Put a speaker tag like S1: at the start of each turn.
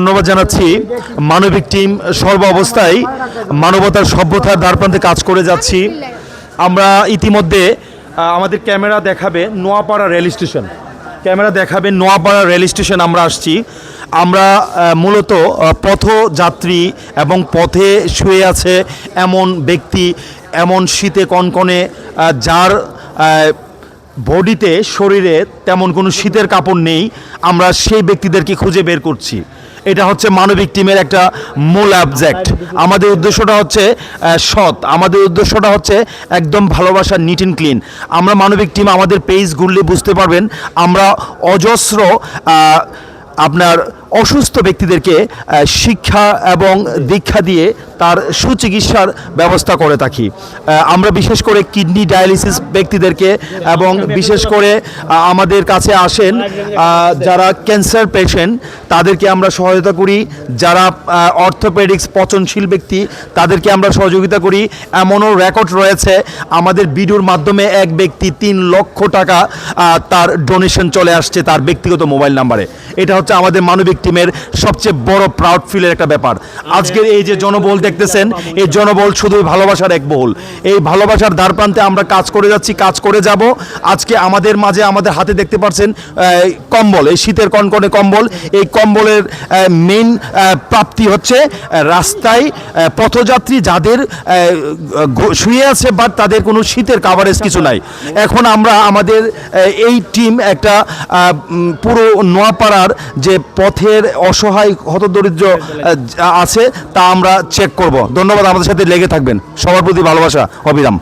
S1: ধন্যবাদ জানাচ্ছি। মানবিক টিম সর্ব অবস্থায় মানবতার সভ্যতার দ্বারপ্রান্তে কাজ করে যাচ্ছি। আমরা ইতিমধ্যে আমাদের ক্যামেরা দেখাবে নোয়াপাড়া রেল স্টেশন, আমরা আসছি। আমরা মূলত পথযাত্রী এবং পথে শুয়ে আছে এমন ব্যক্তি, এমন শীতে কনকনে যার বডিতে শরীরে তেমন কোনো শীতের কাপড় নেই, আমরা সেই ব্যক্তিদেরকে খুঁজে বের করছি। এটা হচ্ছে মানবিক টিমের একটা মূল অবজেক্ট। আমাদের উদ্দেশ্যটা হচ্ছে সৎ, আমাদের উদ্দেশ্যটা হচ্ছে একদম ভালোবাসা, নিট অ্যান্ড ক্লিন। আমরা মানবিক টিম, আমাদের পেজ ঘুরলে বুঝতে পারবেন আমরা অজস্র আপনার অসুস্থ ব্যক্তিদেরকে শিক্ষা এবং দীক্ষা দিয়ে তার সুচিকিৎসার ব্যবস্থা করে থাকি। আমরা বিশেষ করে কিডনি ডায়ালিসিস ব্যক্তিদেরকে এবং বিশেষ করে আমাদের কাছে আসেন যারা ক্যান্সার পেশেন্ট, তাদেরকে আমরা সহায়তা করি। যারা অর্থোপেডিক্স পচনশীল ব্যক্তি, তাদেরকে আমরা সহযোগিতা করি। এমনও রেকর্ড রয়েছে আমাদের ভিডিওর মাধ্যমে এক ব্যক্তি 3 লক্ষ টাকা তার ডোনেশন চলে আসছে তার ব্যক্তিগত মোবাইল নাম্বারে। এটা হচ্ছে আমাদের মানবিক টিমের সবচেয়ে বড় প্রাউড ফিলের একটা ব্যাপার। আজকের এই যে জনবল দেখতেছেন, এই জনবল শুধুই ভালোবাসার এক বহল। এই ভালোবাসার দ্বারপ্রান্তে আমরা কাজ করে যাচ্ছি, কাজ করে যাব। আজকে আমাদের মাঝে, আমাদের হাতে দেখতে পাচ্ছেন কম্বল, এই শীতের কনকনে কম্বল। এই কম্বলের মেইন প্রাপ্তি হচ্ছে রাস্তায় পথযাত্রী যাদের শুয়ে আছে বাট তাদের কোনো শীতের কাভারেজ কিছু নাই। এখন আমরা আমাদের এই টিম একটা পুরো নোয়াপাড়ার যে পথের অসহায় হতদরিদ্র আছে তা আমরা চেক করব। ধন্যবাদ, আমাদের সাথে লেগে থাকবেন। সবার প্রতি ভালোবাসা, অবিরাম।